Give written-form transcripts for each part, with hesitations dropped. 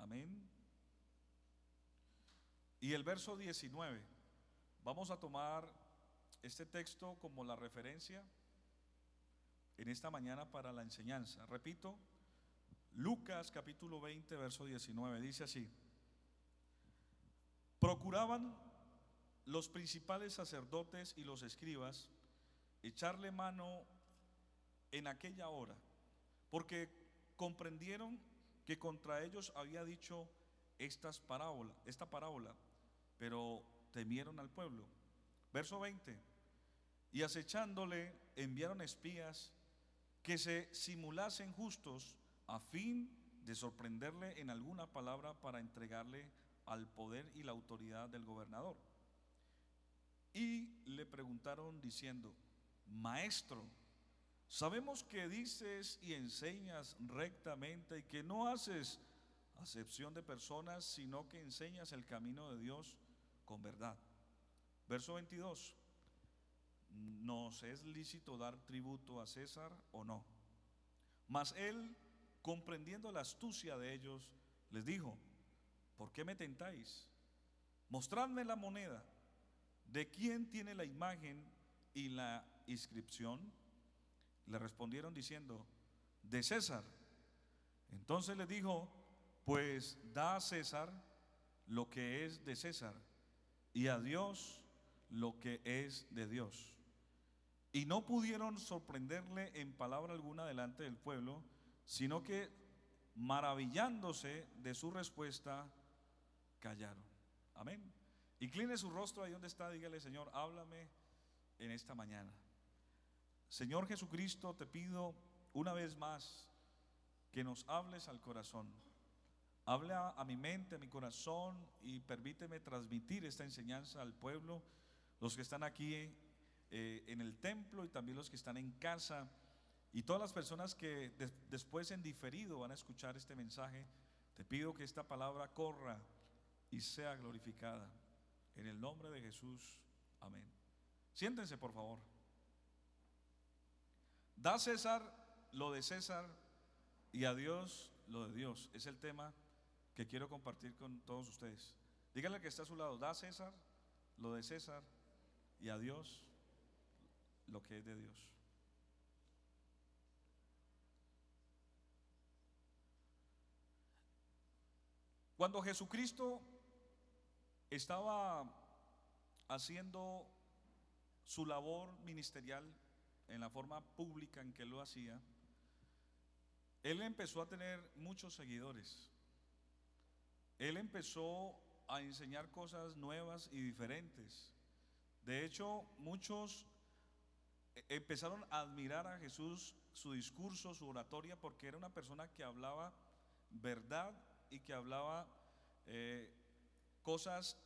Amén. Y el verso 19, vamos a tomar este texto como la referencia en esta mañana para la enseñanza. Repito, Lucas capítulo 20, verso 19, dice así: procuraban los principales sacerdotes y los escribas echarle mano en aquella hora, porque comprendieron que contra ellos había dicho esta parábola, pero temieron al pueblo. Verso 20: y acechándole enviaron espías que se simulasen justos a fin de sorprenderle en alguna palabra para entregarle al poder y la autoridad del gobernador. Y le preguntaron diciendo: Maestro, sabemos que dices y enseñas rectamente y que no haces acepción de personas, sino que enseñas el camino de Dios con verdad. Verso 22: ¿nos es lícito dar tributo a César o no? Mas él, comprendiendo la astucia de ellos, les dijo: ¿por qué me tentáis? Mostradme la moneda. ¿De quién tiene la imagen y la inscripción? Le respondieron diciendo: de César. Entonces les dijo: pues da a César lo que es de César, y a Dios lo que es de Dios. Y no pudieron sorprenderle en palabra alguna delante del pueblo, sino que, maravillándose de su respuesta, callaron. Amén. Incline su rostro ahí donde está, dígale: Señor, háblame en esta mañana. Señor Jesucristo, te pido una vez más que nos hables al corazón. Habla a mi mente, a mi corazón, y permíteme transmitir esta enseñanza al pueblo, los que están aquí en el templo y también los que están en casa, y todas las personas que después en diferido van a escuchar este mensaje. Te pido que esta palabra corra y sea glorificada en el nombre de Jesús. Amén. Siéntense, por favor. Da a César lo de César y a Dios lo de Dios. Es el tema que quiero compartir con todos ustedes. Díganle que está a su lado: da a César lo de César y a Dios lo que es de Dios. Cuando Jesucristo estaba haciendo su labor ministerial en la forma pública en que lo hacía, él empezó a tener muchos seguidores. Él empezó a enseñar cosas nuevas y diferentes. De hecho, muchos empezaron a admirar a Jesús, su discurso, su oratoria, porque era una persona que hablaba verdad y que hablaba cosas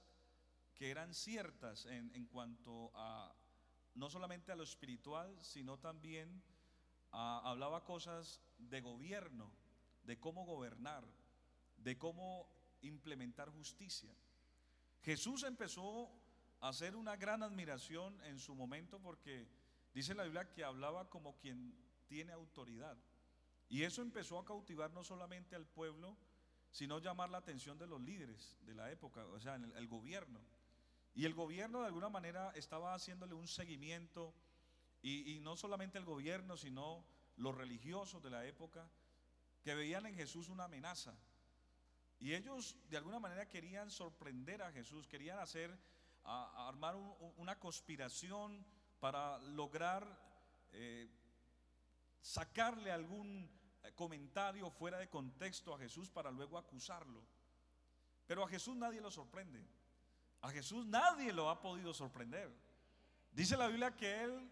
que eran ciertas en cuanto a no solamente a lo espiritual, sino también hablaba cosas de gobierno, de cómo gobernar, de cómo implementar justicia. Jesús empezó a hacer una gran admiración en su momento, porque dice la Biblia que hablaba como quien tiene autoridad, y eso empezó a cautivar no solamente al pueblo, sino llamar la atención de los líderes de la época, o sea, el gobierno. Y el gobierno de alguna manera estaba haciéndole un seguimiento, y no solamente el gobierno, sino los religiosos de la época, que veían en Jesús una amenaza. Y ellos de alguna manera querían sorprender a Jesús, querían armar una conspiración para lograr sacarle algún comentario fuera de contexto a Jesús para luego acusarlo. Pero a Jesús nadie lo sorprende. A Jesús nadie lo ha podido sorprender. Dice la Biblia que Él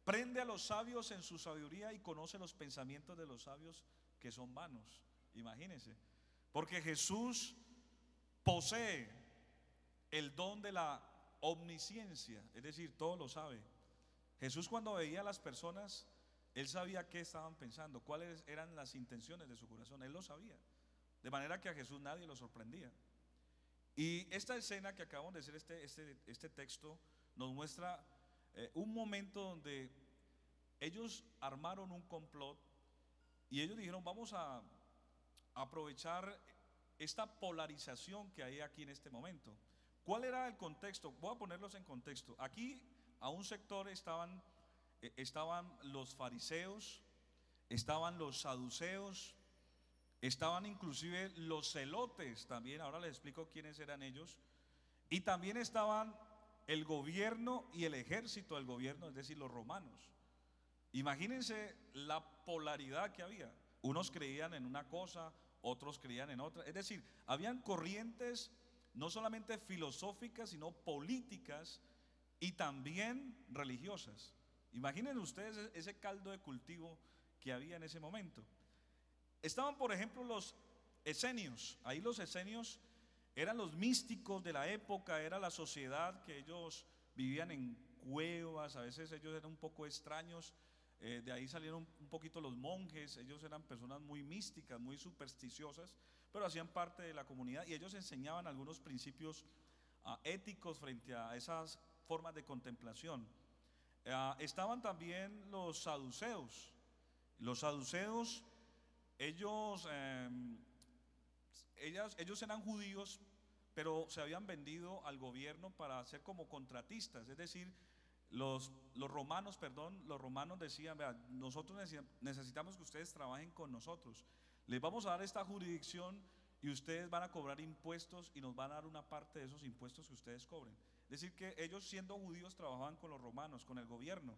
prende a los sabios en su sabiduría y conoce los pensamientos de los sabios que son vanos. Imagínense. Porque Jesús posee el don de la omnisciencia, es decir, todo lo sabe. Jesús, cuando veía a las personas, Él sabía qué estaban pensando, cuáles eran las intenciones de su corazón. Él lo sabía. De manera que a Jesús nadie lo sorprendía. Y esta escena que acabamos de hacer, este texto, nos muestra un momento donde ellos armaron un complot, y ellos dijeron: vamos a aprovechar esta polarización que hay aquí en este momento. ¿Cuál era el contexto? Voy a ponerlos en contexto. Aquí a un sector estaban los fariseos, estaban los saduceos, estaban inclusive los celotes también. Ahora les explico quiénes eran ellos. Y también estaban el gobierno y el ejército del gobierno, es decir, los romanos. Imagínense la polaridad que había. Unos creían en una cosa, otros creían en otra. Es decir, habían corrientes no solamente filosóficas, sino políticas y también religiosas. Imaginen ustedes ese caldo de cultivo que había en ese momento. Estaban, por ejemplo, los esenios. Ahí los esenios eran los místicos de la época, era la sociedad que ellos vivían en cuevas, a veces ellos eran un poco extraños. De ahí salieron un poquito los monjes. Ellos eran personas muy místicas, muy supersticiosas, pero hacían parte de la comunidad y ellos enseñaban algunos principios éticos frente a esas formas de contemplación. Estaban también los saduceos. Los saduceos, ellos eran judíos, pero se habían vendido al gobierno para ser como contratistas, es decir, los romanos decían: vea, nosotros necesitamos que ustedes trabajen con nosotros, les vamos a dar esta jurisdicción y ustedes van a cobrar impuestos y nos van a dar una parte de esos impuestos que ustedes cobren. Es decir, que ellos, siendo judíos, trabajaban con los romanos, con el gobierno.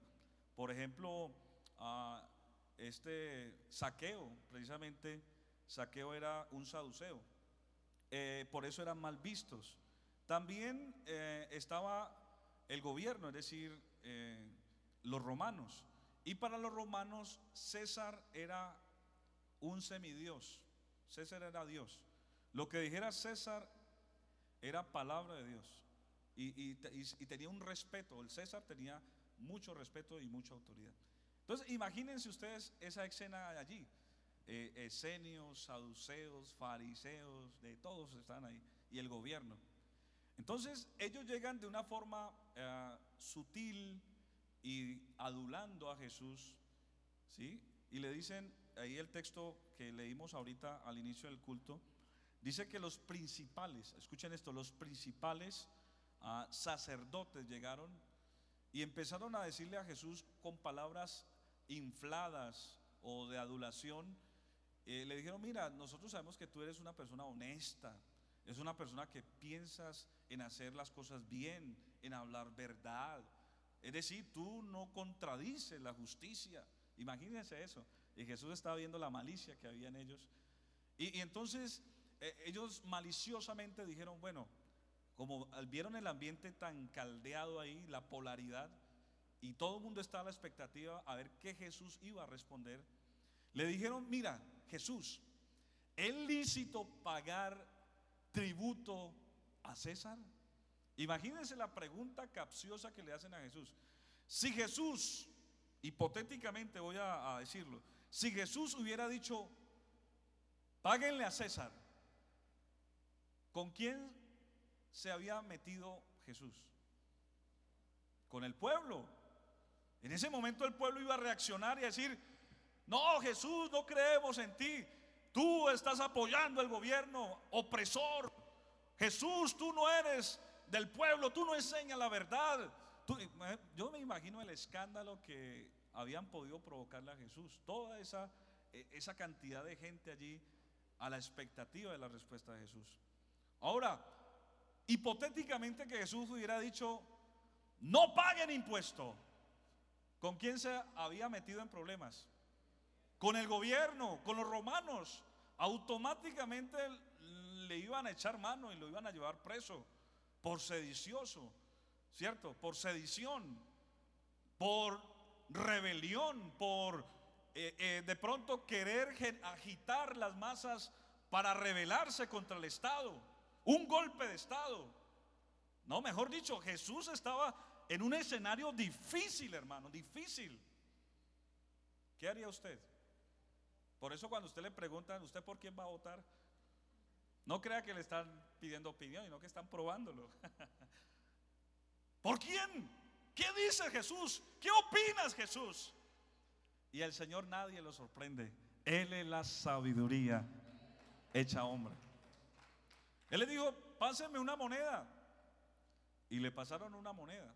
Por ejemplo, Zaqueo, precisamente Zaqueo era un saduceo, por eso eran mal vistos. También estaba el gobierno, es decir, los romanos. Y para los romanos César era un semidios. César era Dios. Lo que dijera César era palabra de Dios. Y tenía un respeto. El César tenía mucho respeto y mucha autoridad. Entonces imagínense ustedes esa escena allí. Esenios, saduceos, fariseos, de todos están ahí. Y el gobierno. Entonces ellos llegan de una forma sutil y adulando a Jesús, ¿sí? Y le dicen, ahí el texto que leímos ahorita al inicio del culto, dice que los principales, escuchen esto, los principales sacerdotes llegaron y empezaron a decirle a Jesús con palabras infladas o de adulación. Le dijeron: mira, nosotros sabemos que tú eres una persona honesta, es una persona que piensas en hacer las cosas bien, en hablar verdad. Es decir, tú no contradices la justicia. Imagínense eso. Y Jesús estaba viendo la malicia que había en ellos. Y entonces ellos maliciosamente dijeron: bueno, como vieron el ambiente tan caldeado ahí, la polaridad, y todo el mundo estaba a la expectativa a ver qué Jesús iba a responder, le dijeron: mira, Jesús, ¿es lícito pagar tributo a César? Imagínense la pregunta capciosa que le hacen a Jesús. Si Jesús, hipotéticamente voy a decirlo, si Jesús hubiera dicho: páguenle a César, ¿con quién se había metido Jesús? Con el pueblo. En ese momento el pueblo iba a reaccionar y a decir: no, Jesús, no creemos en ti, tú estás apoyando al gobierno opresor. Jesús, tú no eres del pueblo, tú no enseñas la verdad. Yo me imagino el escándalo que habían podido provocarle a Jesús, toda esa cantidad de gente allí a la expectativa de la respuesta de Jesús. Ahora, hipotéticamente que Jesús hubiera dicho: no paguen impuesto, ¿con quién se había metido en problemas? Con el gobierno, con los romanos. Automáticamente le iban a echar mano y lo iban a llevar preso por sedicioso, ¿cierto? Por sedición, por rebelión, por de pronto querer agitar las masas para rebelarse contra el Estado, un golpe de Estado. No, mejor dicho, Jesús estaba en un escenario difícil, hermano, difícil. ¿Qué haría usted? Por eso cuando usted le preguntan: ¿usted por quién va a votar?, no crea que le están pidiendo opinión, sino que están probándolo. ¿Por quién? ¿Qué dice Jesús? ¿Qué opinas, Jesús? Y al Señor nadie lo sorprende. Él es la sabiduría hecha hombre. Él le dijo, pásenme una moneda. Y le pasaron una moneda.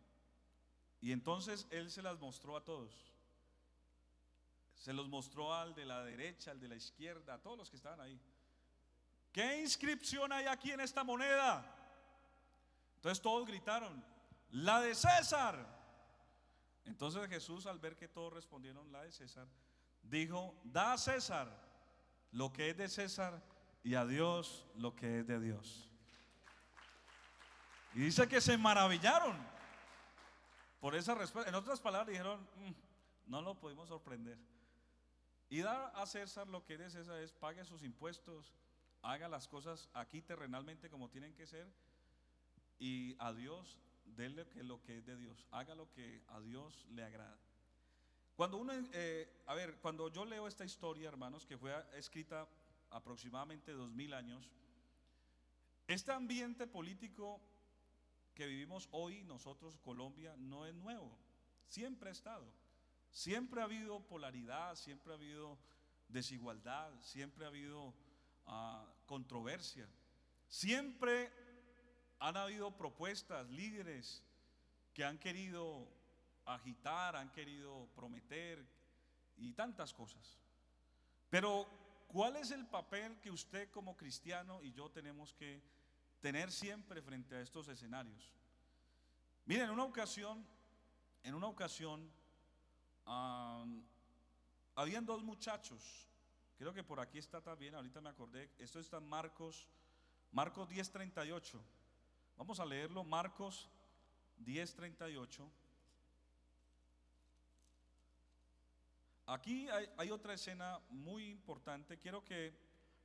Y entonces él se las mostró a todos. Se los mostró al de la derecha, al de la izquierda, a todos los que estaban ahí. ¿Qué inscripción hay aquí en esta moneda? Entonces todos gritaron, la de César. Entonces Jesús, al ver que todos respondieron la de César, dijo, da a César lo que es de César y a Dios lo que es de Dios. Y dice que se maravillaron por esa respuesta. En otras palabras dijeron, no lo pudimos sorprender. Y dar a César lo que es de César es pague sus impuestos, haga las cosas aquí terrenalmente como tienen que ser, y a Dios déle lo que es de Dios, haga lo que a Dios le agrada. Cuando cuando yo leo esta historia, hermanos, que fue escrita aproximadamente 2000 años, este ambiente político que vivimos hoy nosotros, Colombia, no es nuevo, siempre ha estado, siempre ha habido polaridad, siempre ha habido desigualdad, siempre ha habido controversia, siempre han habido propuestas, líderes que han querido agitar, han querido prometer y tantas cosas. Pero ¿cuál es el papel que usted como cristiano y yo tenemos que tener siempre frente a estos escenarios? Miren, en una ocasión habían dos muchachos, creo que por aquí está también, ahorita me acordé, esto está en Marcos 10:38. Vamos a leerlo, Marcos 10:38. Aquí hay otra escena muy importante, quiero que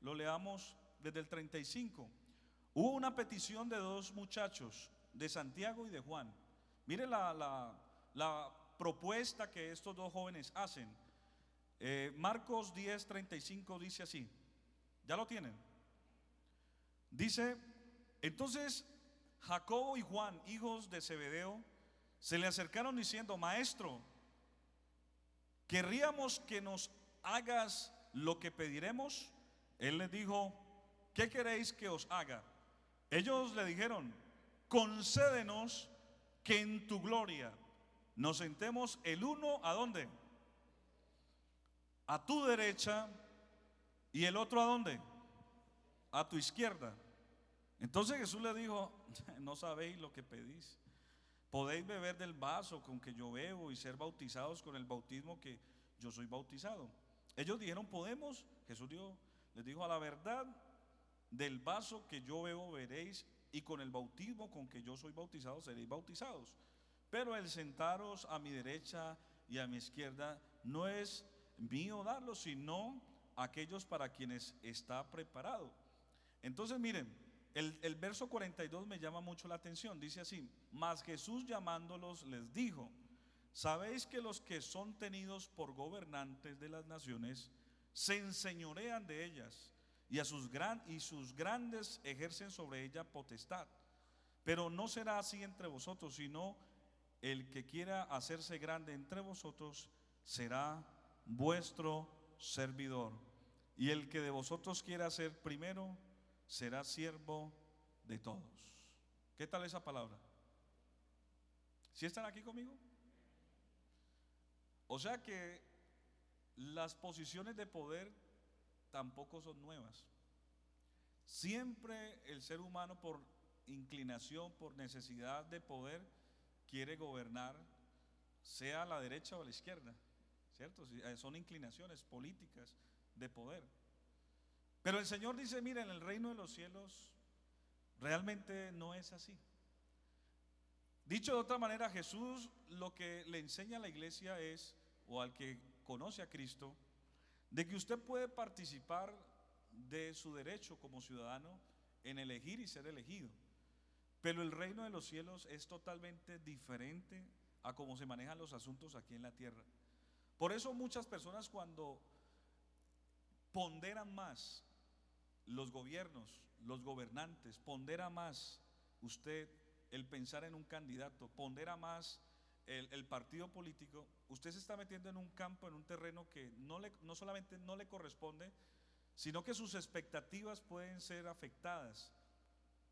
lo leamos desde el 35. Hubo una petición de dos muchachos, de Santiago y de Juan. Mire la propuesta que estos dos jóvenes hacen. Marcos 10:35 dice así, ¿ya lo tienen? Dice, entonces Jacobo y Juan, hijos de Zebedeo, se le acercaron diciendo, maestro, querríamos que nos hagas lo que pediremos. Él les dijo, ¿qué queréis que os haga? Ellos le dijeron, concédenos que en tu gloria nos sentemos el uno ¿a dónde? A tu derecha y el otro ¿a dónde? A tu izquierda. Entonces Jesús le dijo, no sabéis lo que pedís. Podéis beber del vaso con que yo bebo y ser bautizados con el bautismo que yo soy bautizado. Ellos dijeron, podemos. Jesús les dijo, a la verdad, del vaso que yo bebo beberéis, y con el bautismo con que yo soy bautizado seréis bautizados. Pero el sentaros a mi derecha y a mi izquierda no es mío darlo, sino aquellos para quienes está preparado. Entonces miren, el verso 42 me llama mucho la atención. Dice así, mas Jesús llamándolos les dijo, sabéis que los que son tenidos por gobernantes de las naciones se enseñorean de ellas, y sus grandes ejercen sobre ella potestad. Pero no será así entre vosotros, sino el que quiera hacerse grande entre vosotros será vuestro servidor, y el que de vosotros quiera ser primero será siervo de todos. ¿Qué tal esa palabra? ¿Sí están aquí conmigo? O sea que las posiciones de poder tampoco son nuevas. Siempre el ser humano, por inclinación, por necesidad de poder, quiere gobernar, sea a la derecha o a la izquierda, ¿cierto? Son inclinaciones políticas de poder. Pero el Señor dice, mira, en el reino de los cielos realmente no es así. Dicho de otra manera, Jesús lo que le enseña a la iglesia es, o al que conoce a Cristo, de que usted puede participar de su derecho como ciudadano en elegir y ser elegido. Pero el reino de los cielos es totalmente diferente a cómo se manejan los asuntos aquí en la tierra. Por eso muchas personas, cuando ponderan más los gobiernos, los gobernantes, pondera más usted el pensar en un candidato, pondera más el partido político, usted se está metiendo en un campo, en un terreno que no solamente no le corresponde, sino que sus expectativas pueden ser afectadas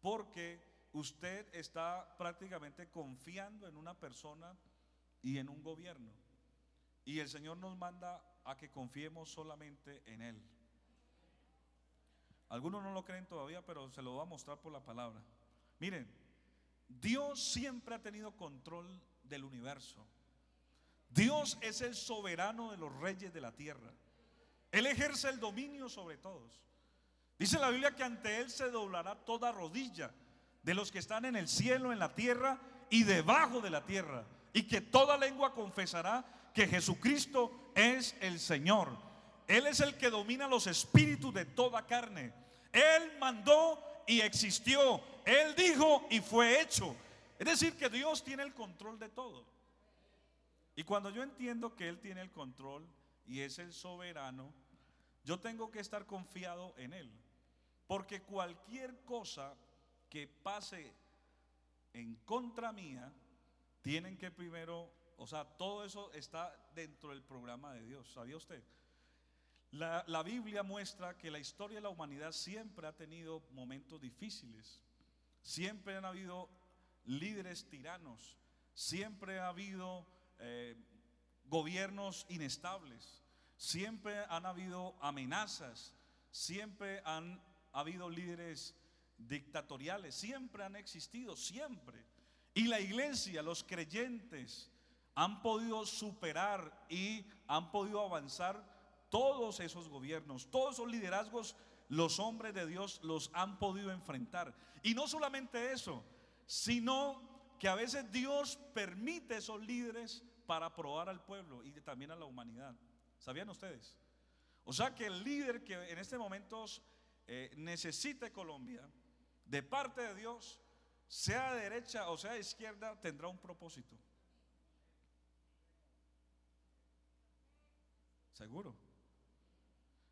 porque usted está prácticamente confiando en una persona y en un gobierno. Y el Señor nos manda a que confiemos solamente en Él. Algunos no lo creen todavía, pero se lo voy a mostrar por la palabra. Miren, Dios siempre ha tenido control del universo. Dios es el soberano de los reyes de la tierra. Él ejerce el dominio sobre todos. Dice la Biblia que ante Él se doblará toda rodilla de los que están en el cielo, en la tierra y debajo de la tierra, y que toda lengua confesará que Jesucristo es el Señor. Él es el que domina los espíritus de toda carne. Él mandó y existió. Él dijo y fue hecho. Es decir, que Dios tiene el control de todo. Y cuando yo entiendo que Él tiene el control y es el soberano, yo tengo que estar confiado en Él. Porque cualquier cosa que pase en contra mía, tienen que primero, todo eso está dentro del programa de Dios. ¿Sabía usted? La Biblia muestra que la historia de la humanidad siempre ha tenido momentos difíciles. Siempre han habido líderes tiranos. Siempre ha habido gobiernos inestables. Siempre han habido amenazas. Siempre han habido líderes dictatoriales. Siempre han existido, siempre. Y la iglesia, los creyentes, han podido superar y han podido avanzar todos esos gobiernos, todos esos liderazgos. Los hombres de Dios los han podido enfrentar. Y no solamente eso, sino que a veces Dios permite esos líderes para probar al pueblo y también a la humanidad. ¿Sabían ustedes? O sea que el líder que en este momento necesite Colombia, de parte de Dios, sea de derecha o sea de izquierda, tendrá un propósito. Seguro.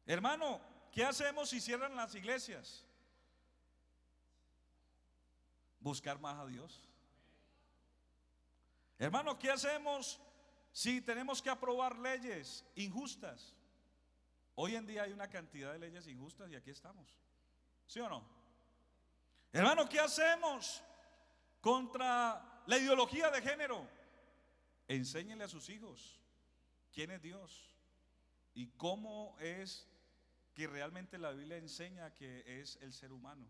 Hermano, ¿qué hacemos si cierran las iglesias? Buscar más a Dios. Hermano, ¿qué hacemos si tenemos que aprobar leyes injustas? Hoy en día hay una cantidad de leyes injustas y aquí estamos. ¿Sí o no? Hermano, ¿qué hacemos contra la ideología de género? Enséñele a sus hijos quién es Dios y cómo es que realmente la Biblia enseña que es el ser humano.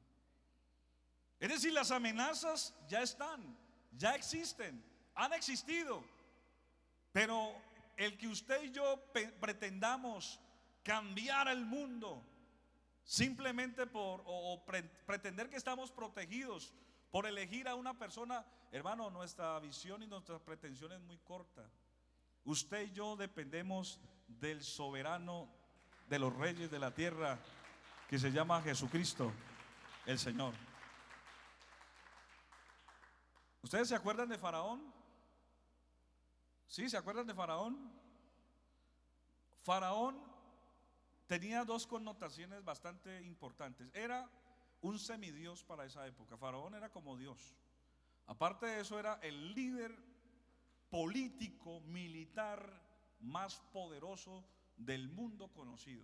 Es decir, las amenazas ya están, ya existen, han existido, pero el que usted y yo pretendamos cambiar el mundo simplemente pretender que estamos protegidos por elegir a una persona, hermano, nuestra visión y nuestra pretensión es muy corta. Usted y yo dependemos del soberano de los reyes de la tierra, que se llama Jesucristo, el Señor. ¿Ustedes se acuerdan de Faraón? ¿Sí? ¿Se acuerdan de Faraón? Faraón tenía dos connotaciones bastante importantes. Era un semidios para esa época. Faraón era como Dios. Aparte de eso, era el líder político, militar más poderoso del mundo conocido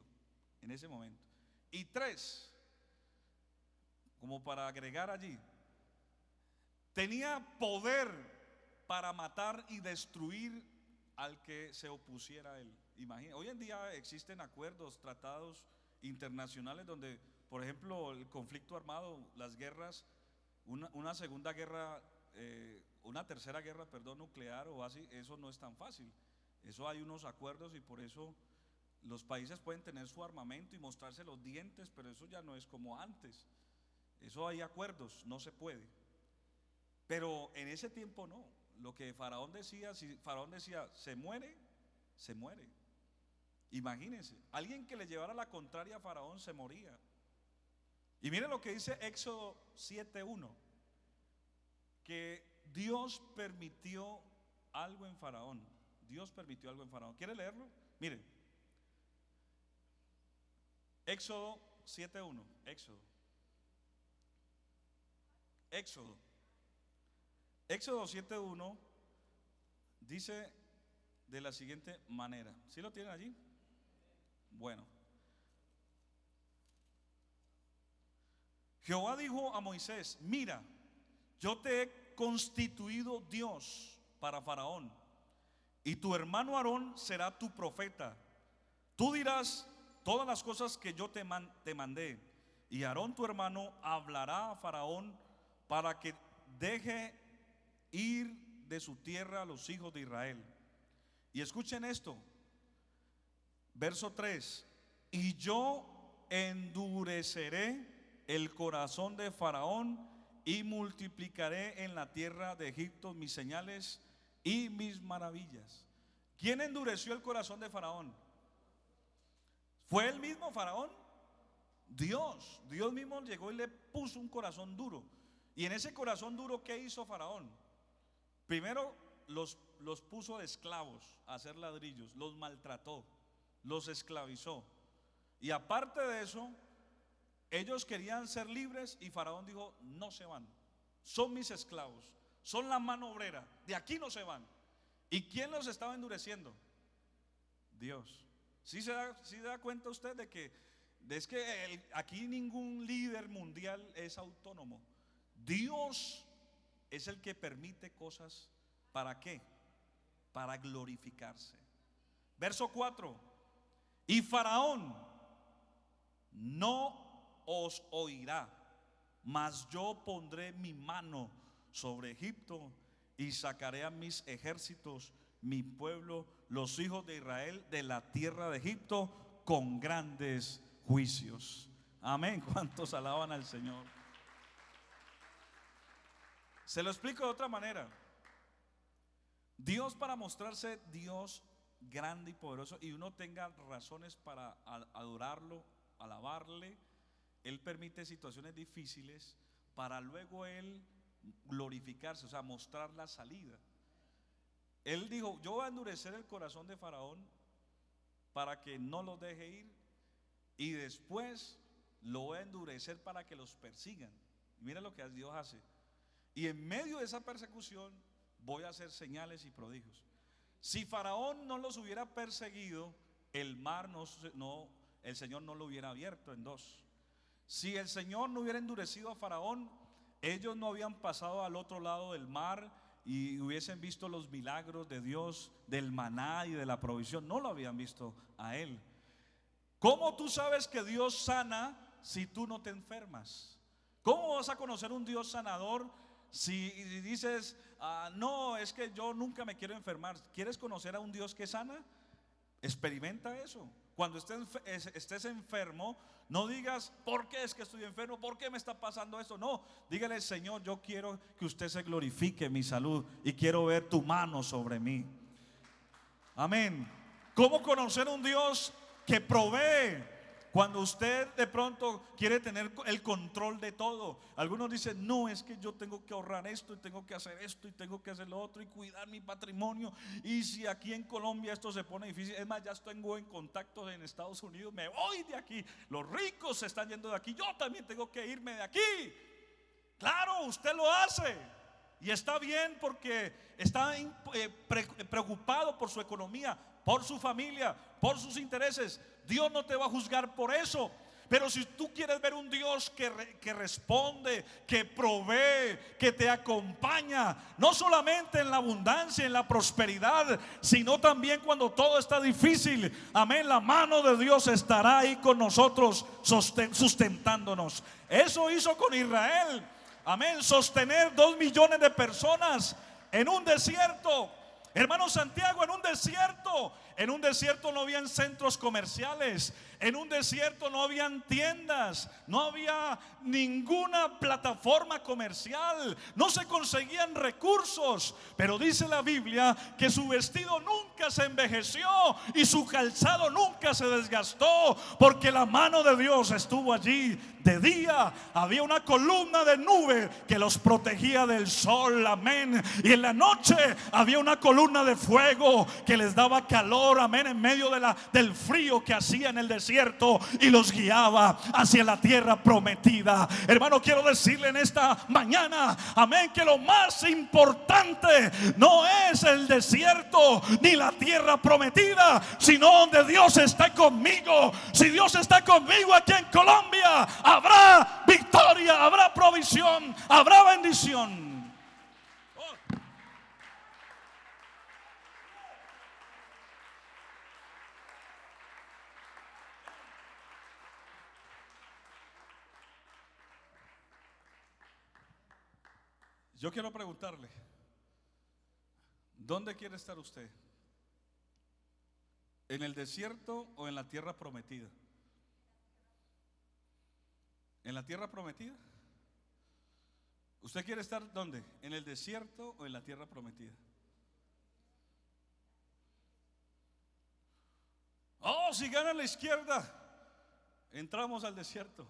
en ese momento. Y tres, como para agregar allí, tenía poder para matar y destruir al que se opusiera a él. Imagina, hoy en día existen acuerdos, tratados internacionales donde, por ejemplo, el conflicto armado, las guerras, una segunda guerra, una tercera guerra, perdón, nuclear o así, eso no es tan fácil. Eso hay unos acuerdos y por eso los países pueden tener su armamento y mostrarse los dientes, pero eso ya no es como antes. Eso hay acuerdos, no se puede. Pero en ese tiempo no. Lo que Faraón decía, si Faraón decía se muere, se muere. Imagínense, alguien que le llevara la contraria a Faraón se moría. Y miren lo que dice Éxodo 7:1, que Dios permitió algo en Faraón. Dios permitió algo en Faraón. ¿Quiere leerlo? Miren, Éxodo 7:1. Éxodo 7:1 dice de la siguiente manera. ¿Sí lo tienen allí? Bueno, Jehová dijo a Moisés: mira, yo te he constituido Dios para Faraón, y tu hermano Aarón será tu profeta. Tú dirás todas las cosas que yo te mandé, y Aarón tu hermano hablará a Faraón para que deje ir de su tierra a los hijos de Israel. Y escuchen esto, verso 3: y yo endureceré el corazón de Faraón y multiplicaré en la tierra de Egipto mis señales y mis maravillas. ¿Quién endureció el corazón de Faraón? ¿Fue el mismo Faraón? Dios mismo llegó y le puso un corazón duro. Y en ese corazón duro, ¿qué hizo Faraón? Primero los puso de esclavos a hacer ladrillos, los maltrató, los esclavizó. Y aparte de eso, ellos querían ser libres y Faraón dijo: no se van, son mis esclavos, son la mano obrera, de aquí no se van. ¿Y quién los estaba endureciendo? Dios. ¿Sí se da cuenta usted de que aquí ningún líder mundial es autónomo? Dios es el que permite cosas. ¿Para qué? Para glorificarse. Verso 4: y Faraón no os oirá, mas yo pondré mi mano sobre Egipto y sacaré a mis ejércitos, mi pueblo, los hijos de Israel, de la tierra de Egipto con grandes juicios. Amén. ¿Cuántos alaban al Señor? Se lo explico de otra manera. Dios, para mostrarse Dios grande y poderoso, y uno tenga razones para adorarlo, alabarle, Él permite situaciones difíciles para luego Él glorificarse, o sea, mostrar la salida. Él dijo: yo voy a endurecer el corazón de Faraón para que no los deje ir, y después lo voy a endurecer para que los persigan. Mira lo que Dios hace. Y en medio de esa persecución voy a hacer señales y prodigios. Si Faraón no los hubiera perseguido, el mar el Señor no lo hubiera abierto en dos. Si el Señor no hubiera endurecido a Faraón, ellos no habían pasado al otro lado del mar y hubiesen visto los milagros de Dios, del maná y de la provisión. No lo habían visto a Él. ¿Cómo tú sabes que Dios sana si tú no te enfermas? ¿Cómo vas a conocer un Dios sanador si dices: no, es que yo nunca me quiero enfermar? ¿Quieres conocer a un Dios que sana? Experimenta eso. Cuando estés enfermo, no digas: ¿por qué es que estoy enfermo? ¿Por qué me está pasando esto? No, dígale: Señor, yo quiero que usted se glorifique en mi salud y quiero ver tu mano sobre mí. Amén. ¿Cómo conocer un Dios que provee cuando usted de pronto quiere tener el control de todo? Algunos dicen: no, es que yo tengo que ahorrar esto y tengo que hacer esto y tengo que hacer lo otro y cuidar mi patrimonio. Y si aquí en Colombia esto se pone difícil, es más, ya tengo en contacto en Estados Unidos, me voy de aquí. Los ricos se están yendo de aquí, yo también tengo que irme de aquí. Claro, usted lo hace y está bien, porque está preocupado por su economía, por su familia, por sus intereses. Dios no te va a juzgar por eso. Pero si tú quieres ver un Dios que responde, que provee, que te acompaña, no solamente en la abundancia, en la prosperidad, sino también cuando todo está difícil, amén, la mano de Dios estará ahí con nosotros, sustentándonos. Eso hizo con Israel, amén, sostener 2 millones de personas en un desierto. Hermano Santiago, en un desierto no habían centros comerciales, en un desierto no habían tiendas, no había ninguna plataforma comercial, no se conseguían recursos. Pero dice la Biblia que su vestido nunca se envejeció y su calzado nunca se desgastó, porque la mano de Dios estuvo allí. De día había una columna de nube que los protegía del sol, amén. Y en la noche había una columna de fuego que les daba calor, amén, en medio del frío que hacía en el desierto, y los guiaba hacia la tierra prometida. Hermano, quiero decirle en esta mañana, amén, que lo más importante no es el desierto ni la tierra prometida, sino donde Dios está conmigo. Si Dios está conmigo aquí en Colombia, habrá victoria. victoria, habrá provisión, habrá bendición. Oh. Yo quiero preguntarle, ¿dónde quiere estar usted? ¿En el desierto o en la tierra prometida? ¿En la tierra prometida? ¿Usted quiere estar dónde? ¿En el desierto o en la tierra prometida? Oh, si gana la izquierda, entramos al desierto.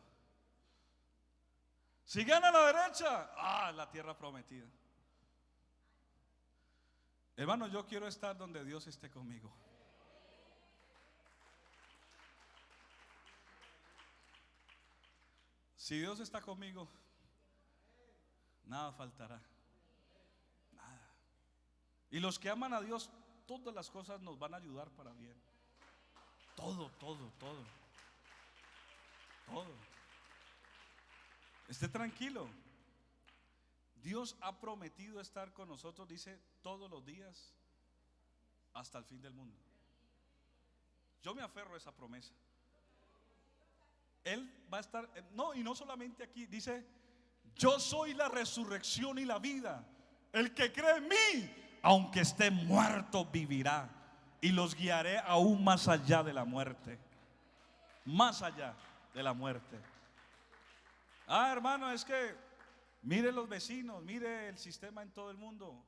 Si gana la derecha, la tierra prometida. Hermano, yo quiero estar donde Dios esté conmigo. Si Dios está conmigo, nada faltará. Nada. Y los que aman a Dios, todas las cosas nos van a ayudar para bien. Todo. Esté tranquilo. Dios ha prometido estar con nosotros, dice, todos los días hasta el fin del mundo. Yo me aferro a esa promesa. Él va a estar, no, y no solamente aquí, dice, yo soy la resurrección y la vida. El que cree en mí, aunque esté muerto, vivirá. Y los guiaré aún más allá de la muerte. Más allá de la muerte. Hermano, es que mire los vecinos, mire el sistema en todo el mundo.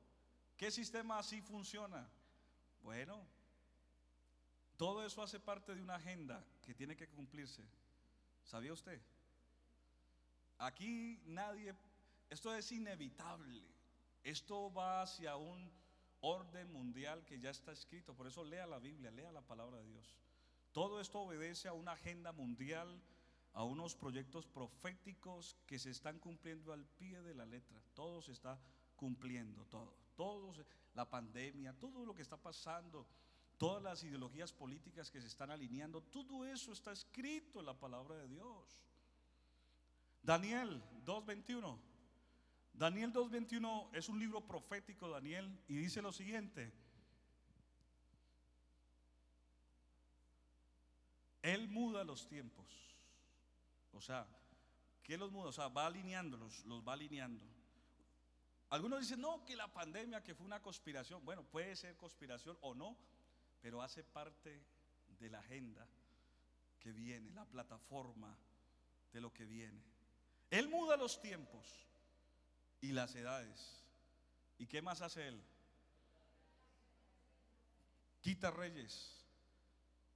¿Qué sistema así funciona? Bueno, todo eso hace parte de una agenda que tiene que cumplirse. ¿Sabía usted? Aquí nadie, esto es inevitable. Esto va hacia un orden mundial que ya está escrito. Por eso lea la Biblia, lea la palabra de Dios. Todo esto obedece a una agenda mundial, a unos proyectos proféticos que se están cumpliendo al pie de la letra. Todo se está cumpliendo, la pandemia, todo lo que está pasando, todas las ideologías políticas que se están alineando, todo eso está escrito en la palabra de Dios. Daniel 2:21. Daniel 2:21 es un libro profético, Daniel, y dice lo siguiente: Él muda los tiempos. O sea, ¿qué los muda? O sea, va alineándolos, los va alineando. Algunos dicen, no, que la pandemia, que fue una conspiración. Bueno, puede ser conspiración o no, pero hace parte de la agenda que viene, la plataforma de lo que viene. Él muda los tiempos y las edades. ¿Y qué más hace Él? Quita reyes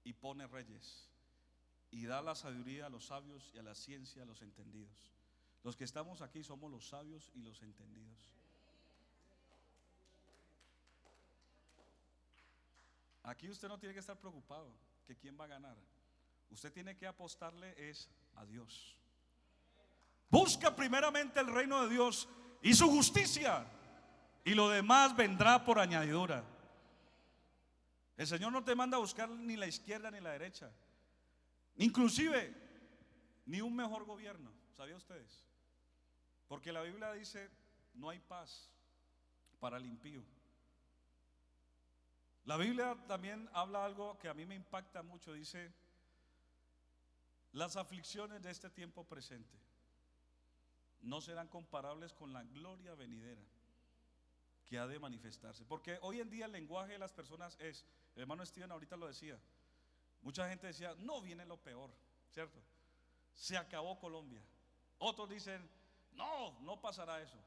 y pone reyes, y da la sabiduría a los sabios y a la ciencia a los entendidos. Los que estamos aquí somos los sabios y los entendidos. Aquí usted no tiene que estar preocupado que quién va a ganar. Usted tiene que apostarle es a Dios. Busca primeramente el reino de Dios y su justicia, y lo demás vendrá por añadidura. El Señor no te manda a buscar ni la izquierda ni la derecha, inclusive ni un mejor gobierno. ¿Sabían ustedes? Porque la Biblia dice, no hay paz para el impío. La Biblia también habla algo que a mí me impacta mucho. Dice, las aflicciones de este tiempo presente no serán comparables con la gloria venidera que ha de manifestarse. Porque hoy en día el lenguaje de las personas es, el hermano Steven ahorita lo decía, mucha gente decía, no, viene lo peor, ¿cierto? Se acabó Colombia. Otros dicen, no pasará eso.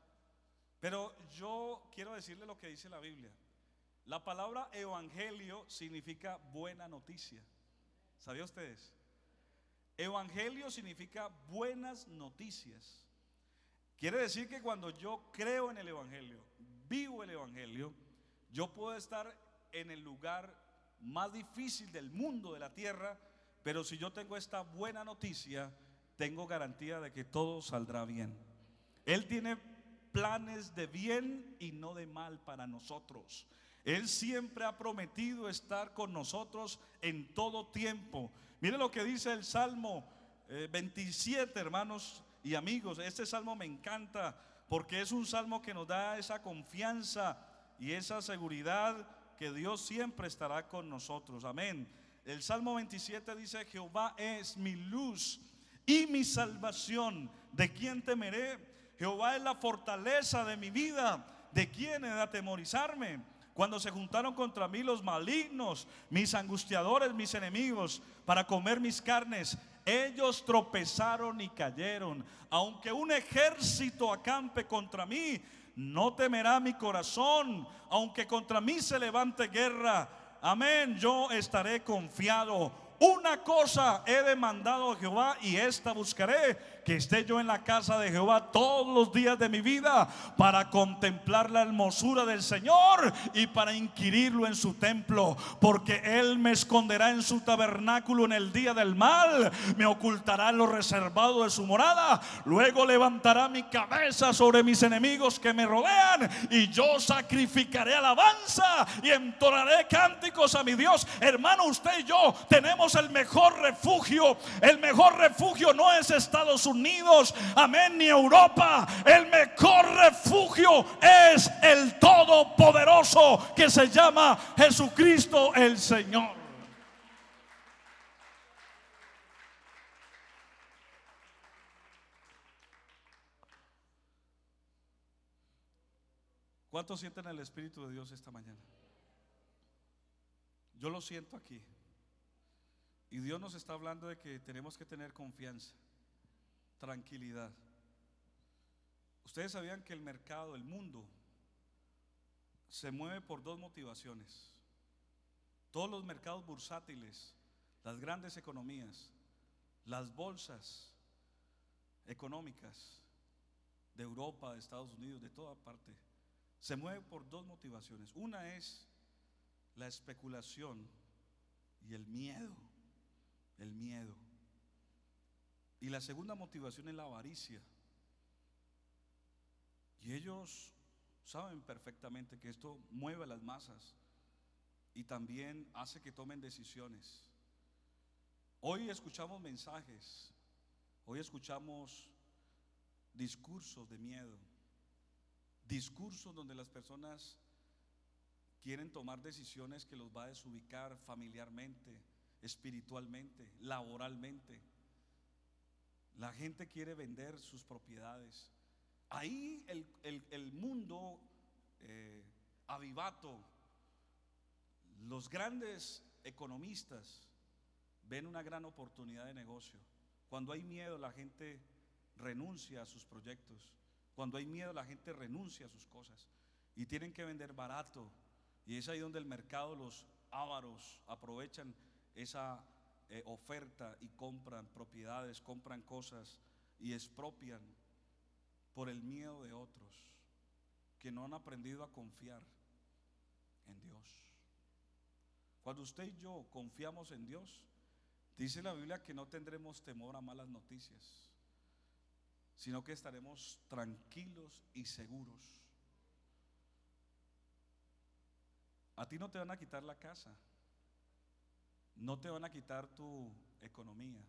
Pero yo quiero decirle lo que dice la Biblia. La palabra evangelio significa buena noticia. ¿Sabían ustedes? Evangelio significa buenas noticias. Quiere decir que cuando yo creo en el evangelio, vivo el evangelio, yo puedo estar en el lugar más difícil del mundo, de la tierra, pero si yo tengo esta buena noticia, tengo garantía de que todo saldrá bien. Él tiene planes de bien y no de mal para nosotros. Él siempre ha prometido estar con nosotros en todo tiempo. Mire lo que dice el Salmo 27, hermanos, y amigos, este salmo me encanta porque es un salmo que nos da esa confianza y esa seguridad que Dios siempre estará con nosotros. Amén. El Salmo 27 dice: Jehová es mi luz y mi salvación, ¿de quién temeré? Jehová es la fortaleza de mi vida, ¿de quién he de atemorizarme? Cuando se juntaron contra mí los malignos, mis angustiadores, mis enemigos, para comer mis carnes, ellos tropezaron y cayeron. Aunque un ejército acampe contra mí, no temerá mi corazón. Aunque contra mí se levante guerra, amén, yo estaré confiado. Una cosa he demandado a Jehová, y esta buscaré: que esté yo en la casa de Jehová todos los días de mi vida, para contemplar la hermosura del Señor y para inquirirlo en su templo. Porque Él me esconderá en su tabernáculo en el día del mal, me ocultará en lo reservado de su morada. Luego levantará mi cabeza sobre mis enemigos que me rodean, y yo sacrificaré alabanza y entonaré cánticos a mi Dios. Hermano, usted y yo tenemos el mejor refugio. El mejor refugio no es Estados Unidos, amén, ni Europa. El mejor refugio es el Todopoderoso, que se llama Jesucristo el Señor. ¿Cuántos sienten el Espíritu de Dios esta mañana? Yo lo siento aquí. Y Dios nos está hablando de que tenemos que tener confianza, tranquilidad. Ustedes sabían que el mercado, el mundo, se mueve por dos motivaciones. Todos los mercados bursátiles, las grandes economías, las bolsas económicas de Europa, de Estados Unidos, de toda parte, se mueve por dos motivaciones. Una es la especulación y el miedo. El miedo. Y la segunda motivación es la avaricia. Y ellos saben perfectamente que esto mueve a las masas y también hace que tomen decisiones. Hoy escuchamos mensajes, hoy escuchamos discursos de miedo, discursos donde las personas quieren tomar decisiones que los va a desubicar familiarmente, espiritualmente, laboralmente. La gente quiere vender sus propiedades. Ahí el mundo avivato, los grandes economistas ven una gran oportunidad de negocio. Cuando hay miedo, la gente renuncia a sus proyectos. Cuando hay miedo, la gente renuncia a sus cosas y tienen que vender barato. Y es ahí donde el mercado, los ávaros, aprovechan esa oferta y compran propiedades, compran cosas y expropian por el miedo de otros que no han aprendido a confiar en Dios. Cuando usted y yo confiamos en Dios, dice la Biblia que no tendremos temor a malas noticias, sino que estaremos tranquilos y seguros. A ti no te van a quitar la casa, no te van a quitar tu economía.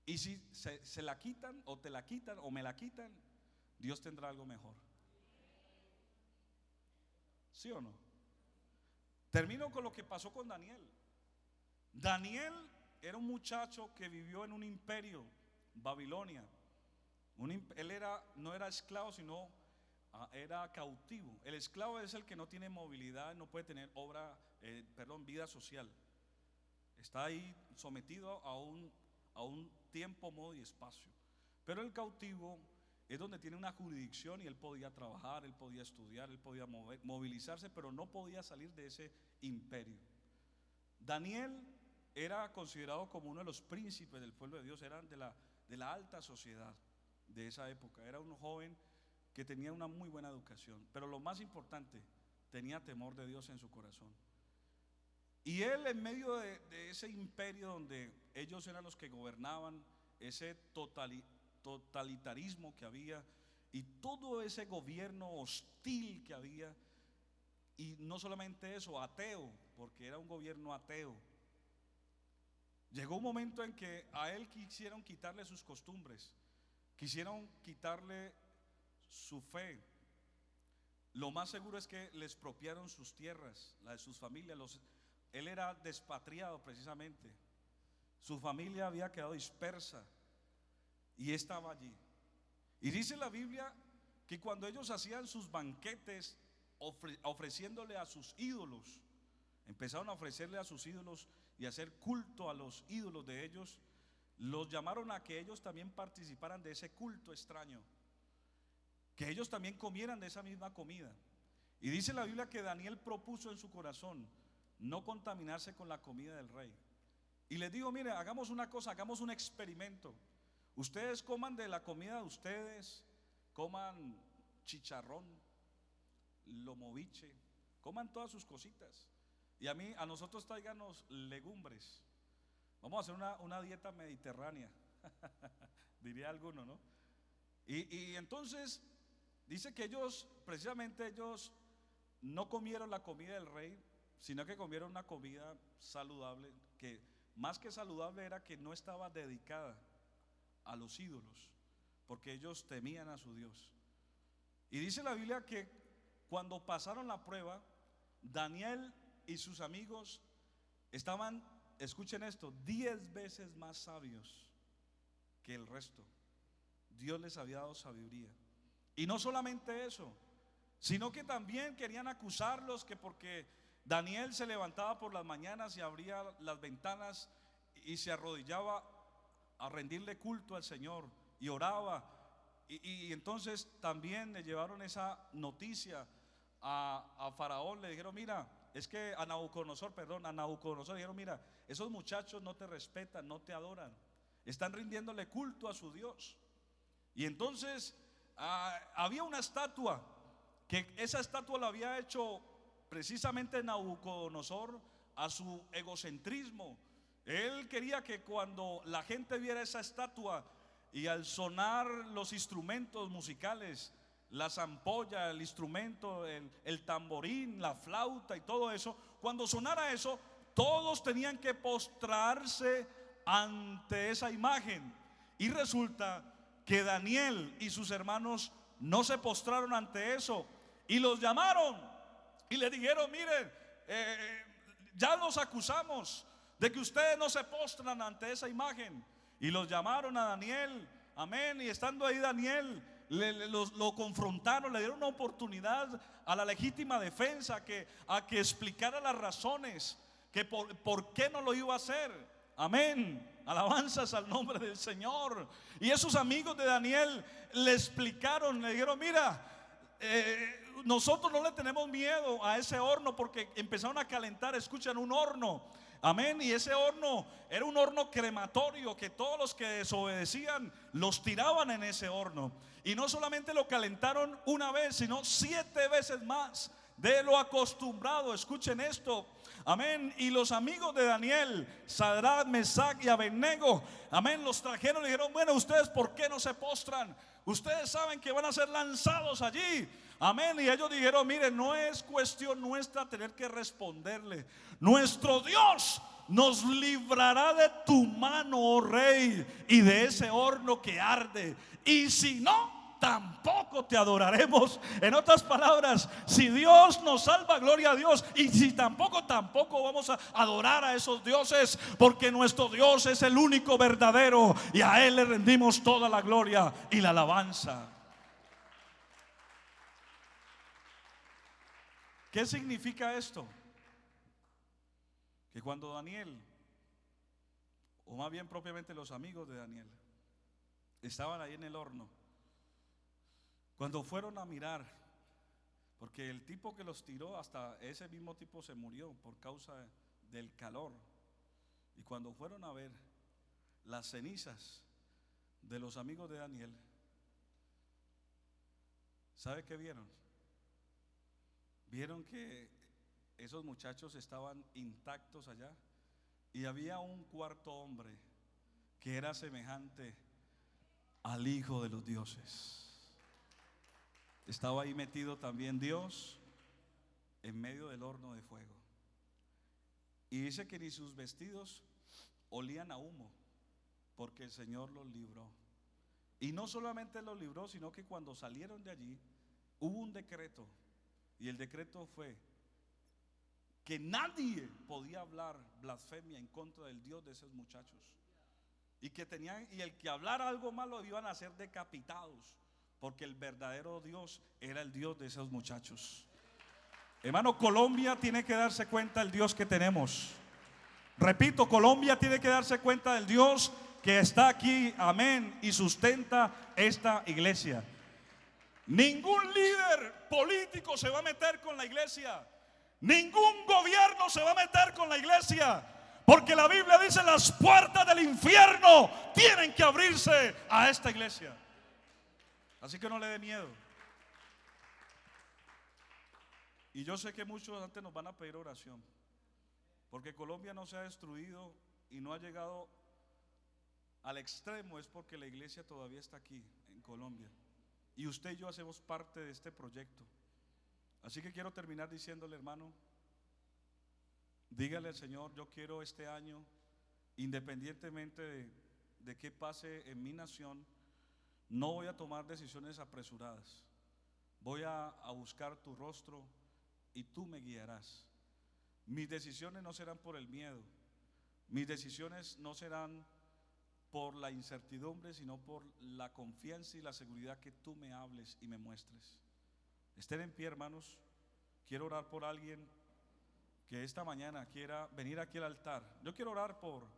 Y si se la quitan o te la quitan o me la quitan, Dios tendrá algo mejor. ¿Sí o no? Termino con lo que pasó con Daniel. Daniel era un muchacho que vivió en un imperio, Babilonia. Él no era esclavo, sino era cautivo. El esclavo es el que no tiene movilidad, no puede tener vida social. Está ahí sometido a un tiempo, modo y espacio. Pero el cautivo es donde tiene una jurisdicción y él podía trabajar, él podía estudiar, él podía movilizarse, pero no podía salir de ese imperio. Daniel era considerado como uno de los príncipes del pueblo de Dios, era de la alta sociedad de esa época. Era un joven que tenía una muy buena educación, pero lo más importante, tenía temor de Dios en su corazón. Y él, en medio de ese imperio donde ellos eran los que gobernaban, ese totalitarismo que había y todo ese gobierno hostil que había, y no solamente eso, ateo, porque era un gobierno ateo. Llegó un momento en que a él quisieron quitarle sus costumbres. quisieron quitarle su fe. Lo más seguro es que le expropiaron sus tierras, la de sus familias. Él era despatriado precisamente. Su familia había quedado dispersa y estaba allí. Y dice la Biblia que cuando ellos hacían sus banquetes ofreciéndole a sus ídolos, empezaron a ofrecerle a sus ídolos y hacer culto a los ídolos de ellos, los llamaron a que ellos también participaran de ese culto extraño, que ellos también comieran de esa misma comida. Y dice la Biblia que Daniel propuso en su corazón no contaminarse con la comida del rey. Y les digo, mire, hagamos una cosa, hagamos un experimento. Ustedes coman de la comida de ustedes, coman chicharrón, lomoviche, coman todas sus cositas. Y a nosotros tráiganos legumbres. Vamos a hacer una dieta mediterránea, diría alguno, ¿no? Y entonces dice que precisamente ellos no comieron la comida del rey, sino que comieron una comida saludable, que más que saludable era que no estaba dedicada a los ídolos, porque ellos temían a su Dios. Y dice la Biblia que cuando pasaron la prueba, Daniel y sus amigos estaban, escuchen esto, 10 veces más sabios que el resto. Dios les había dado sabiduría. Y no solamente eso, sino que también querían acusarlos que porque Daniel se levantaba por las mañanas y abría las ventanas y se arrodillaba a rendirle culto al Señor y oraba. Y entonces también le llevaron esa noticia a Faraón. Le dijeron, mira, es que a Nabucodonosor le dijeron, mira, esos muchachos no te respetan, no te adoran, están rindiéndole culto a su Dios. Y entonces había una estatua, que esa estatua la había hecho precisamente Nabucodonosor a su egocentrismo. Él quería que cuando la gente viera esa estatua y al sonar los instrumentos musicales, la zampolla, el instrumento, el tamborín, la flauta y todo eso, cuando sonara eso, todos tenían que postrarse ante esa imagen. Y resulta que Daniel y sus hermanos no se postraron ante eso y los llamaron y le dijeron, miren, ya los acusamos de que ustedes no se postran ante esa imagen. Y los llamaron a Daniel, amén. Y estando ahí Daniel, lo confrontaron, le dieron una oportunidad a la legítima defensa a que explicara las razones, que por qué no lo iba a hacer. Amén. Alabanzas al nombre del Señor. Y esos amigos de Daniel le explicaron, le dijeron, mira, nosotros no le tenemos miedo a ese horno, porque empezaron a calentar, escuchan, un horno. Amén. Y ese horno era un horno crematorio, que todos los que desobedecían los tiraban en ese horno. Y no solamente lo calentaron una vez, sino 7 veces más de lo acostumbrado. Escuchen esto. Amén. Y los amigos de Daniel, Sadrach, Mesach y Abednego, amén, los trajeron y dijeron, bueno, ustedes ¿por qué no se postran? Ustedes saben que van a ser lanzados allí. Amén. Y ellos dijeron, miren, no es cuestión nuestra tener que responderle. Nuestro Dios nos librará de tu mano, oh rey, y de ese horno que arde. Y si no, tampoco te adoraremos. En otras palabras, si Dios nos salva, gloria a Dios. Y si tampoco vamos a adorar a esos dioses, porque nuestro Dios es el único verdadero y a Él le rendimos toda la gloria y la alabanza. ¿Qué significa esto? Que cuando Daniel, o más bien propiamente los amigos de Daniel, estaban ahí en el horno, cuando fueron a mirar, porque el tipo que los tiró, hasta ese mismo tipo se murió por causa del calor, y cuando fueron a ver las cenizas de los amigos de Daniel, ¿sabe qué vieron? Vieron que esos muchachos estaban intactos allá, y había un cuarto hombre que era semejante al Hijo de los dioses. Estaba ahí metido también Dios en medio del horno de fuego. Y dice que ni sus vestidos olían a humo, porque el Señor los libró. Y no solamente los libró, sino que cuando salieron de allí hubo un decreto. Y el decreto fue que nadie podía hablar blasfemia en contra del Dios de esos muchachos. Y el que hablara algo malo iban a ser decapitados, porque el verdadero Dios era el Dios de esos muchachos. Hermano, Colombia tiene que darse cuenta del Dios que tenemos. Repito, Colombia tiene que darse cuenta del Dios que está aquí, amén, y sustenta esta iglesia. Ningún líder político se va a meter con la iglesia. Ningún gobierno se va a meter con la iglesia, porque la Biblia dice: las puertas del infierno tienen que abrirse a esta iglesia. Así que no le dé miedo. Y yo sé que muchos antes nos van a pedir oración, porque Colombia no se ha destruido y no ha llegado al extremo. Es porque la iglesia todavía está aquí en Colombia, y usted y yo hacemos parte de este proyecto. Así que quiero terminar diciéndole, hermano, dígale al Señor: yo quiero este año, independientemente de qué pase en mi nación, no voy a tomar decisiones apresuradas. Voy a buscar tu rostro y tú me guiarás. Mis decisiones no serán por el miedo. Mis decisiones no serán por la incertidumbre, sino por la confianza y la seguridad que tú me hables y me muestres. Estén en pie, hermanos. Quiero orar por alguien que esta mañana quiera venir aquí al altar. Yo quiero orar por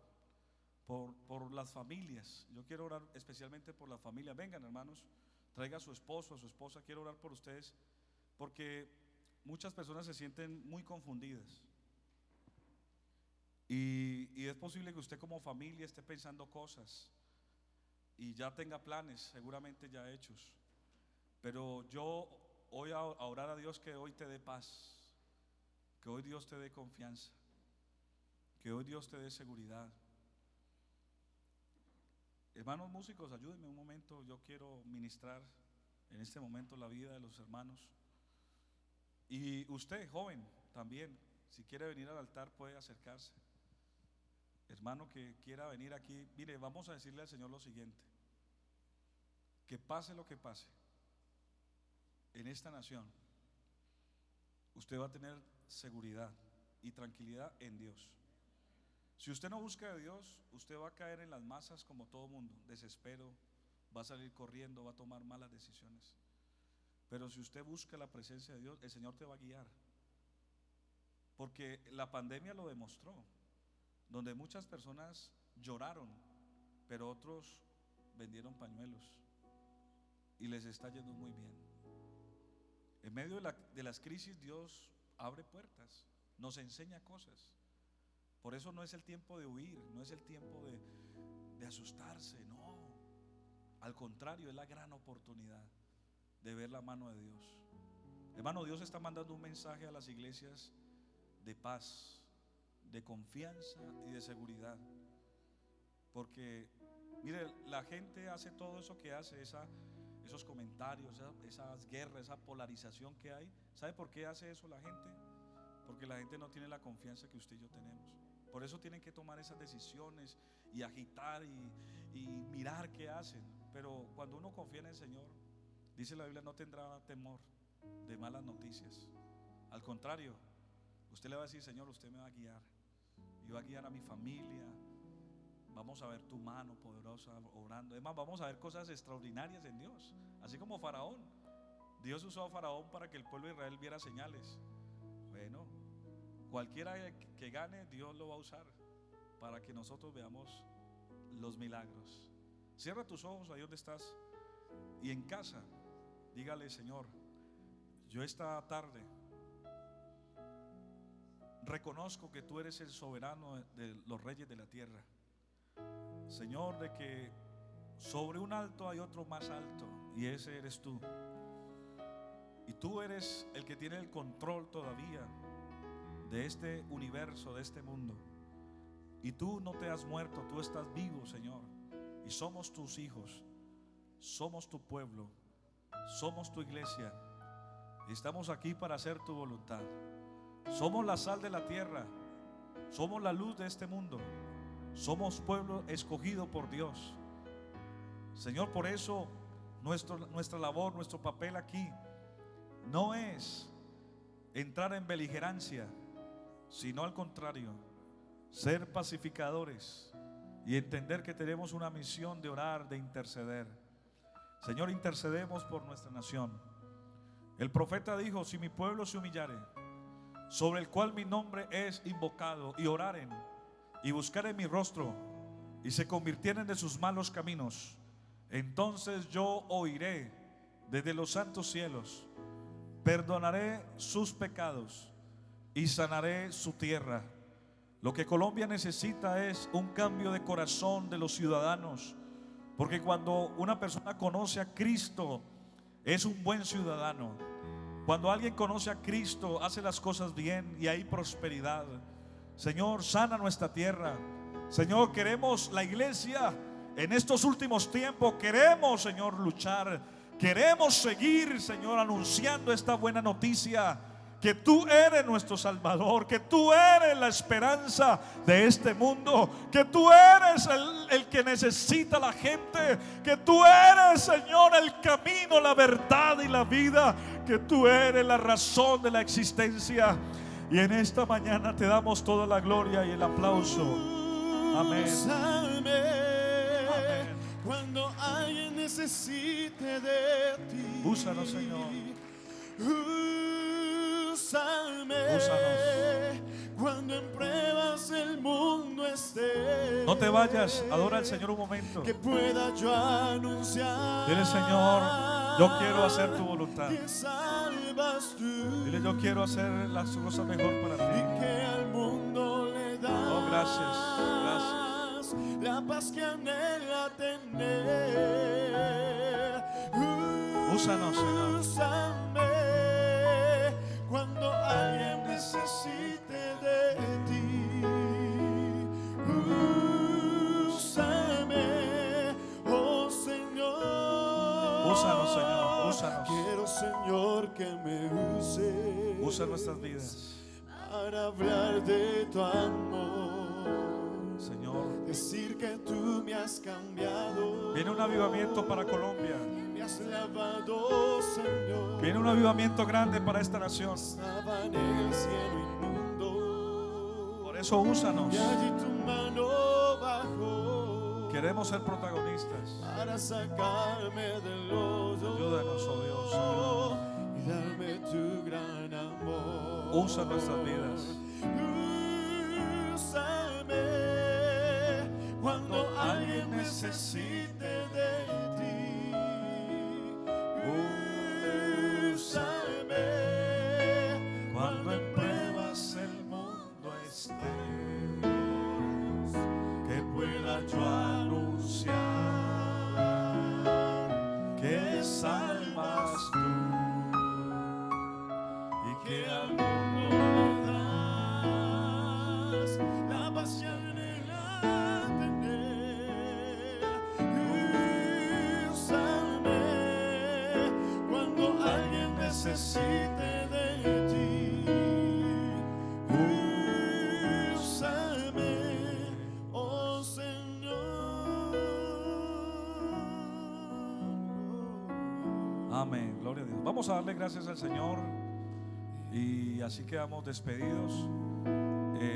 las familias. Yo quiero orar especialmente por las familias. Vengan, hermanos, traiga a su esposo, a su esposa. Quiero orar por ustedes, porque muchas personas se sienten muy confundidas. Y es posible que usted como familia esté pensando cosas y ya tenga planes seguramente ya hechos. Pero yo voy a orar a Dios que hoy te dé paz, que hoy Dios te dé confianza, que hoy Dios te dé seguridad. Hermanos músicos, ayúdenme un momento. Yo quiero ministrar en este momento la vida de los hermanos. Y usted, joven, también, si quiere venir al altar, puede acercarse. Hermano que quiera venir aquí, mire, vamos a decirle al Señor lo siguiente: que pase lo que pase en esta nación, usted va a tener seguridad y tranquilidad en Dios. Si usted no busca de Dios, usted va a caer en las masas como todo mundo, desespero, va a salir corriendo, va a tomar malas decisiones. Pero si usted busca la presencia de Dios, el Señor te va a guiar, porque la pandemia lo demostró, donde muchas personas lloraron, pero otros vendieron pañuelos y les está yendo muy bien. En medio de las crisis, Dios abre puertas, nos enseña cosas. Por eso no es el tiempo de huir, no es el tiempo de asustarse, no. Al contrario, es la gran oportunidad de ver la mano de Dios. Hermano, Dios está mandando un mensaje a las iglesias de paz, de confianza y de seguridad. Porque, mire, la gente hace todo eso que hace, esos comentarios, esas guerras, esa polarización que hay. ¿Sabe por qué hace eso la gente? Porque la gente no tiene la confianza que usted y yo tenemos. Por eso tienen que tomar esas decisiones y agitar y mirar qué hacen. Pero cuando uno confía en el Señor, dice la Biblia, no tendrá temor de malas noticias. Al contrario, usted le va a decir: Señor, usted me va a guiar, y va a guiar a mi familia. Vamos a ver tu mano poderosa obrando. Además, vamos a ver cosas extraordinarias en Dios. Así como Faraón, Dios usó a Faraón para que el pueblo de Israel viera señales. Bueno, cualquiera que gane, Dios lo va a usar para que nosotros veamos los milagros. Cierra tus ojos ahí donde estás, y en casa dígale: Señor, yo esta tarde reconozco que tú eres el soberano de los reyes de la tierra. Señor, de que sobre un alto hay otro más alto, y ese eres tú. Y tú eres el que tiene el control todavía de este universo, de este mundo. Y tú no te has muerto, tú estás vivo, Señor. Y somos tus hijos, somos tu pueblo, somos tu iglesia. Y estamos aquí para hacer tu voluntad. Somos la sal de la tierra, somos la luz de este mundo, somos pueblo escogido por Dios. Señor, por eso nuestra labor, nuestro papel aquí no es entrar en beligerancia, sino al contrario, ser pacificadores y entender que tenemos una misión de orar, de interceder. Señor, intercedemos por nuestra nación. El profeta dijo: si mi pueblo se humillare, sobre el cual mi nombre es invocado, y oraren y buscaren mi rostro y se convirtieren de sus malos caminos, entonces yo oiré desde los santos cielos, perdonaré sus pecados y sanaré su tierra. Lo que Colombia necesita es un cambio de corazón de los ciudadanos, porque cuando una persona conoce a Cristo es un buen ciudadano. Cuando alguien conoce a Cristo hace las cosas bien y hay prosperidad. Señor, sana nuestra tierra. Señor, queremos la iglesia en estos últimos tiempos, queremos, Señor, luchar. Queremos seguir, Señor, anunciando esta buena noticia, que tú eres nuestro Salvador, que tú eres la esperanza de este mundo, que tú eres el que necesita la gente, que tú eres, Señor, el camino, la verdad y la vida, que tú eres la razón de la existencia. Y en esta mañana te damos toda la gloria y el aplauso. Amén. Amén. Cuando alguien necesite de ti, úsanos, Señor. Úsame. Úsanos. Cuando en pruebas el mundo esté, no te vayas, adora al Señor un momento. Que pueda yo anunciar. Dile: Señor, yo quiero hacer tu voluntad. Que salvas tú. Dile: yo quiero hacer las cosas mejor para ti. Y que al mundo le das. Oh, gracias, gracias. La paz que anhela tener. Úsanos, Señor. Úsame cuando alguien necesite de ti. Úsame, oh Señor. Úsanos, Señor, úsanos. Quiero, Señor, que me use. Usa nuestras vidas para hablar de tu amor, Señor. decir que tú me has cambiado. Viene un avivamiento para Colombia. Me has lavado, Señor. Viene un avivamiento grande para esta nación. Estaba en el cielo inmundo. Por eso úsanos. Y allí tu mano bajó. Queremos ser protagonistas para sacarme del lodo. Ayúdanos, oh Dios, y darme tu gran amor. Usa nuestras vidas. Úsame cuando alguien necesite de ti. Úsame cuando en pruebas el mundo esté, que pueda yo anunciar que salvas tú y que al mundo le das la pasión en la tener. Úsame cuando alguien necesite de ti. Úsame, oh Señor. Amén, gloria a Dios. Vamos a darle gracias al Señor. Y así quedamos despedidos.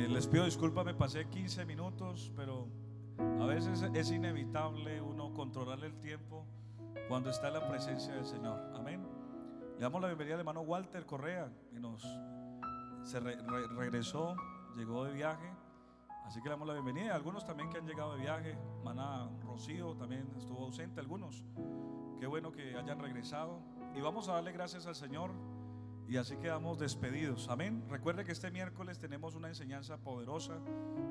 Les pido disculpas, me pasé 15 minutos, pero a veces es inevitable uno controlar el tiempo cuando está en la presencia del Señor. Amén. Le damos la bienvenida al hermano Walter Correa, que regresó, llegó de viaje. Así que le damos la bienvenida. Algunos también que han llegado de viaje. Hermana Rocío también estuvo ausente, algunos. Qué bueno que hayan regresado. Y vamos a darle gracias al Señor. Y así quedamos despedidos. Amén. Recuerde que este miércoles tenemos una enseñanza poderosa.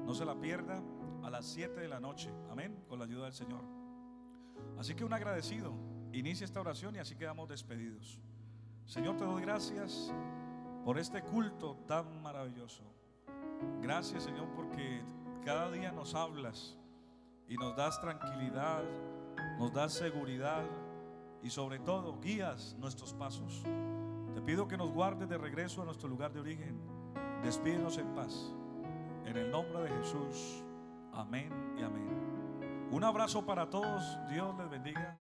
No se la pierda, a las 7 de la noche. Amén. Con la ayuda del Señor. Así que un agradecido. Inicia esta oración y así quedamos despedidos. Señor, te doy gracias por este culto tan maravilloso. Gracias, Señor, porque cada día nos hablas y nos das tranquilidad, nos das seguridad y sobre todo guías nuestros pasos. Te pido que nos guardes de regreso a nuestro lugar de origen. Despídenos en paz. En el nombre de Jesús. Amén y amén. Un abrazo para todos. Dios les bendiga.